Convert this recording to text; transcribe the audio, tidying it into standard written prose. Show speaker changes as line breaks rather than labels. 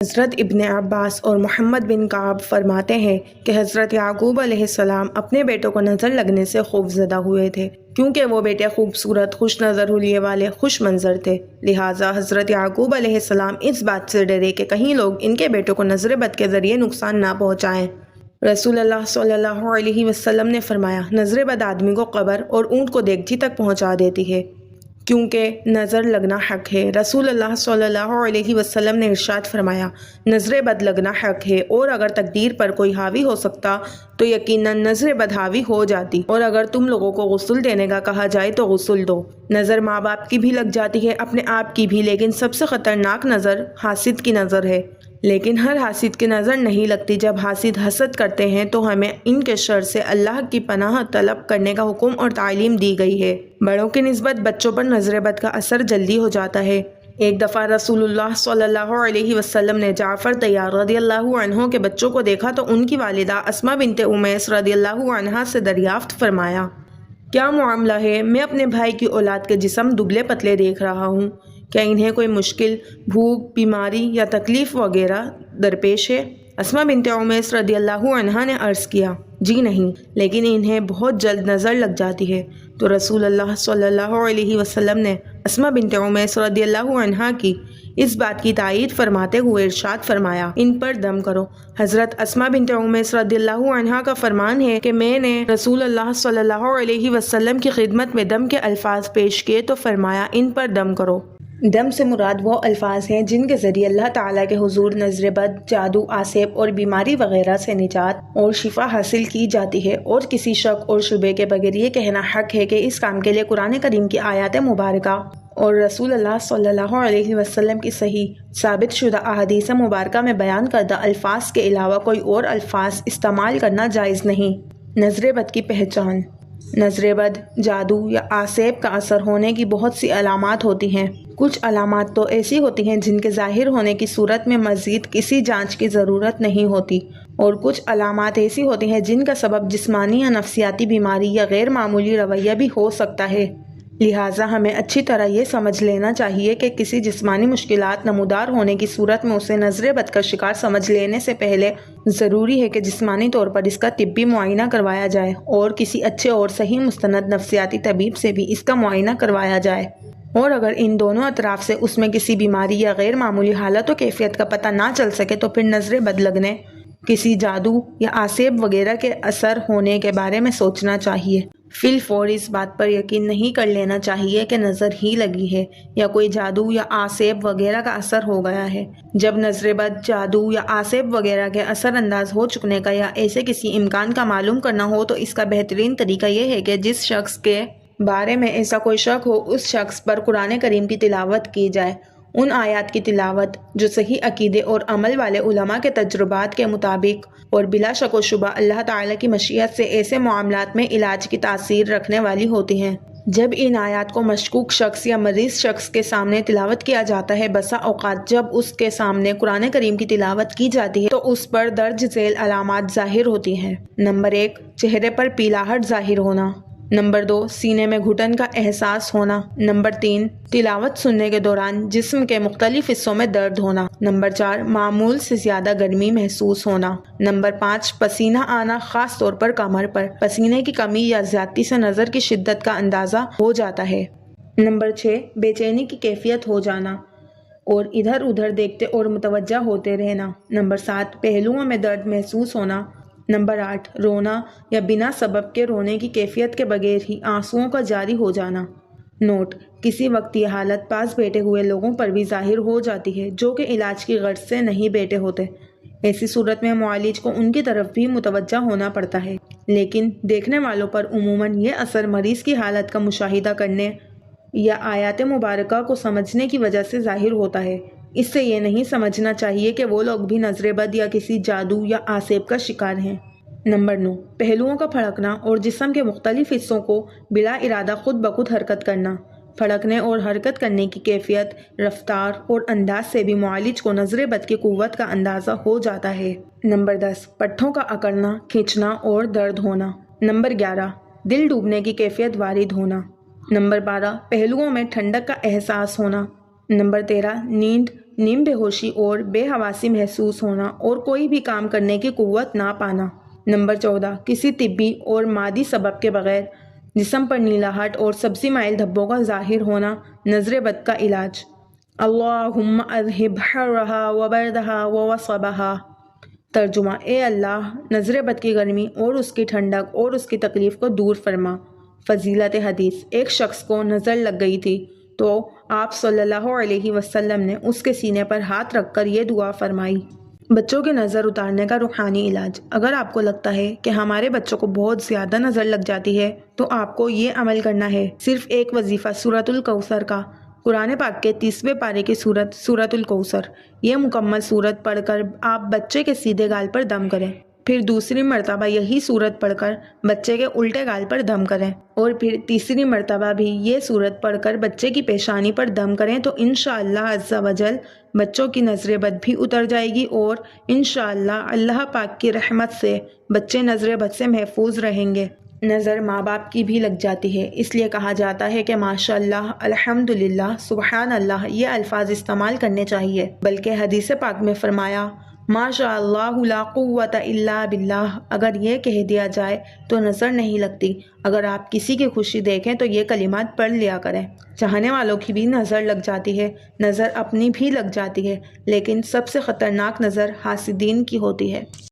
حضرت ابن عباس اور محمد بن کعب فرماتے ہیں کہ حضرت یعقوب علیہ السلام اپنے بیٹوں کو نظر لگنے سے خوف زدہ ہوئے تھے، کیونکہ وہ بیٹے خوبصورت، خوش نظر حلیے والے، خوش منظر تھے۔ لہٰذا حضرت یعقوب علیہ السلام اس بات سے ڈرے کہ کہیں لوگ ان کے بیٹوں کو نظر بد کے ذریعے نقصان نہ پہنچائیں۔ رسول اللہ صلی اللہ علیہ وسلم نے فرمایا، نظر بد آدمی کو قبر اور اونٹ کو دیگچی تک پہنچا دیتی ہے، کیونکہ نظر لگنا حق ہے۔ رسول اللہ صلی اللہ علیہ وسلم نے ارشاد فرمایا، نظر بد لگنا حق ہے، اور اگر تقدیر پر کوئی حاوی ہو سکتا تو یقیناً نظر بد حاوی ہو جاتی، اور اگر تم لوگوں کو غسل دینے کا کہا جائے تو غسل دو۔ نظر ماں باپ کی بھی لگ جاتی ہے، اپنے آپ کی بھی، لیکن سب سے خطرناک نظر حاسد کی نظر ہے۔ لیکن ہر حاسد کی نظر نہیں لگتی۔ جب حاسد حسد کرتے ہیں تو ہمیں ان کے شر سے اللہ کی پناہ طلب کرنے کا حکم اور تعلیم دی گئی ہے۔ بڑوں کی نسبت بچوں پر نظر بد کا اثر جلدی ہو جاتا ہے۔ ایک دفعہ رسول اللہ صلی اللہ علیہ وسلم نے جعفر طیار رضی اللہ عنہ کے بچوں کو دیکھا تو ان کی والدہ اسماء بنت امیس رضی اللہ عنہا سے دریافت فرمایا، کیا معاملہ ہے؟ میں اپنے بھائی کی اولاد کے جسم دبلے پتلے دیکھ رہا ہوں، کیا انہیں کوئی مشکل، بھوک، بیماری یا تکلیف وغیرہ درپیش ہے؟ اسماء بنت امیس رضی اللہ عنہا نے عرض کیا، جی نہیں، لیکن انہیں بہت جلد نظر لگ جاتی ہے۔ تو رسول اللہ صلی اللہ علیہ وسلم نے اسماء بنت امیس رضی اللہ عنہا کی اس بات کی تائید فرماتے ہوئے ارشاد فرمایا، ان پر دم کرو۔ حضرت اسماء بنت امیس رضی اللہ عنہا کا فرمان ہے کہ میں نے رسول اللہ صلی اللہ علیہ وسلم کی خدمت میں دم کے الفاظ پیش کیے تو فرمایا، ان پر دم کرو۔ دم سے مراد وہ الفاظ ہیں جن کے ذریعے اللہ تعالیٰ کے حضور نظر بد، جادو، آسیب اور بیماری وغیرہ سے نجات اور شفا حاصل کی جاتی ہے، اور کسی شک اور شبے کے بغیر یہ کہنا حق ہے کہ اس کام کے لیے قرآن کریم کی آیات مبارکہ اور رسول اللہ صلی اللہ علیہ وسلم کی صحیح ثابت شدہ احادیث مبارکہ میں بیان کردہ الفاظ کے علاوہ کوئی اور الفاظ استعمال کرنا جائز نہیں۔ نظر بد کی پہچان۔ نظر بد، جادو یا آسیب کا اثر ہونے کی بہت سی علامات ہوتی ہیں۔ کچھ علامات تو ایسی ہوتی ہیں جن کے ظاہر ہونے کی صورت میں مزید کسی جانچ کی ضرورت نہیں ہوتی، اور کچھ علامات ایسی ہوتی ہیں جن کا سبب جسمانی یا نفسیاتی بیماری یا غیر معمولی رویہ بھی ہو سکتا ہے۔ لہٰذا ہمیں اچھی طرح یہ سمجھ لینا چاہیے کہ کسی جسمانی مشکلات نمودار ہونے کی صورت میں اسے نظر بد کا شکار سمجھ لینے سے پہلے ضروری ہے کہ جسمانی طور پر اس کا طبی معائنہ کروایا جائے، اور کسی اچھے اور صحیح مستند نفسیاتی طبیب سے بھی اس کا معائنہ کروایا جائے، اور اگر ان دونوں اطراف سے اس میں کسی بیماری یا غیر معمولی حالت و کیفیت کا پتہ نہ چل سکے تو پھر نظر بد لگنے، کسی جادو یا آسیب وغیرہ کے اثر ہونے کے بارے میں سوچنا چاہیے۔ فی الفور اس بات پر یقین نہیں کر لینا چاہیے کہ نظر ہی لگی ہے یا کوئی جادو یا آسیب وغیرہ کا اثر ہو گیا ہے۔ جب نظر بد، جادو یا آسیب وغیرہ کے اثر انداز ہو چکنے کا یا ایسے کسی امکان کا معلوم کرنا ہو تو اس کا بہترین طریقہ یہ ہے کہ جس شخص کے بارے میں ایسا کوئی شک ہو اس شخص پر قرآن کریم کی تلاوت کی جائے، ان آیات کی تلاوت جو صحیح عقیدے اور عمل والے علماء کے تجربات کے مطابق اور بلا شک و شبہ اللہ تعالیٰ کی مشیت سے ایسے معاملات میں علاج کی تاثیر رکھنے والی ہوتی ہیں۔ جب ان آیات کو مشکوک شخص یا مریض شخص کے سامنے تلاوت کیا جاتا ہے، بسا اوقات جب اس کے سامنے قرآن کریم کی تلاوت کی جاتی ہے تو اس پر درج ذیل علامات ظاہر ہوتی ہیں۔ نمبر 1، چہرے پر پیلاہٹ ظاہر ہونا۔ نمبر 2، سینے میں گھٹن کا احساس ہونا۔ نمبر 3، تلاوت سننے کے دوران جسم کے مختلف حصوں میں درد ہونا۔ نمبر 4، معمول سے زیادہ گرمی محسوس ہونا۔ نمبر 5، پسینہ آنا، خاص طور پر کمر پر۔ پسینے کی کمی یا زیادتی سے نظر کی شدت کا اندازہ ہو جاتا ہے۔ نمبر 6، بے چینی کی کیفیت ہو جانا اور ادھر ادھر دیکھتے اور متوجہ ہوتے رہنا۔ نمبر 7، پہلوؤں میں درد محسوس ہونا۔ نمبر 8، رونا یا بنا سبب کے رونے کی کیفیت کے بغیر ہی آنسوؤں کا جاری ہو جانا۔ نوٹ: کسی وقت یہ حالت پاس بیٹھے ہوئے لوگوں پر بھی ظاہر ہو جاتی ہے جو کہ علاج کی غرض سے نہیں بیٹھے ہوتے۔ ایسی صورت میں معالج کو ان کی طرف بھی متوجہ ہونا پڑتا ہے، لیکن دیکھنے والوں پر عموماً یہ اثر مریض کی حالت کا مشاہدہ کرنے یا آیات مبارکہ کو سمجھنے کی وجہ سے ظاہر ہوتا ہے۔ اس سے یہ نہیں سمجھنا چاہیے کہ وہ لوگ بھی نظر بد یا کسی جادو یا آسیب کا شکار ہیں۔ نمبر 9، پہلوؤں کا پھڑکنا اور جسم کے مختلف حصوں کو بلا ارادہ خود بخود حرکت کرنا۔ پھڑکنے اور حرکت کرنے کی کیفیت، رفتار اور انداز سے بھی معالج کو نظر بد کی قوت کا اندازہ ہو جاتا ہے۔ نمبر 10، پٹھوں کا اکڑنا، کھینچنا اور درد ہونا۔ نمبر 11، دل ڈوبنے کی کیفیت وارد ہونا۔ نمبر 12، پہلوؤں میں ٹھنڈک کا احساس ہونا۔ نمبر 13 نیند، نیم بے ہوشی اور بے حواسی محسوس ہونا اور کوئی بھی کام کرنے کی قوت نہ پانا۔ نمبر 14 کسی طبی اور مادی سبب کے بغیر جسم پر نیلاہٹ اور سبزی مائل دھبوں کا ظاہر ہونا۔ نظر بد کا علاج، اللہم اذہب حرہا وبردہا ووصبہا۔ ترجمہ، اے اللہ نظر بد کی گرمی اور اس کی ٹھنڈک اور اس کی تکلیف کو دور فرما۔ فضیلت حدیث، ایک شخص کو نظر لگ گئی تھی تو آپ صلی اللہ علیہ وسلم نے اس کے سینے پر ہاتھ رکھ کر یہ دعا فرمائی۔ بچوں کی نظر اتارنے کا روحانی علاج، اگر آپ کو لگتا ہے کہ ہمارے بچوں کو بہت زیادہ نظر لگ جاتی ہے تو آپ کو یہ عمل کرنا ہے۔ صرف ایک وظیفہ سورۃ الکوثر کا، قرآن پاک کے 30ویں پارے کی سورت سورۃ الکوثر، یہ مکمل سورت پڑھ کر آپ بچے کے سیدھے گال پر دم کریں، پھر دوسری مرتبہ یہی سورت پڑھ کر بچے کے الٹے گال پر دم کریں، اور پھر تیسری مرتبہ بھی یہ سورت پڑھ کر بچے کی پیشانی پر دم کریں تو انشاءاللہ عز و جل بچوں کی نظر بد بھی اتر جائے گی اور انشاءاللہ اللہ پاک کی رحمت سے بچے نظر بد سے محفوظ رہیں گے۔ نظر ماں باپ کی بھی لگ جاتی ہے، اس لیے کہا جاتا ہے کہ ماشاءاللہ، الحمدللہ، سبحان اللہ یہ الفاظ استعمال کرنے چاہیے، بلکہ حدیث پاک میں فرمایا ماشاء اللہ لا قوت الا باللہ، اگر یہ کہہ دیا جائے تو نظر نہیں لگتی۔ اگر آپ کسی کی خوشی دیکھیں تو یہ کلمات پڑھ لیا کریں۔ چاہنے والوں کی بھی نظر لگ جاتی ہے، نظر اپنی بھی لگ جاتی ہے، لیکن سب سے خطرناک نظر حاسدین کی ہوتی ہے۔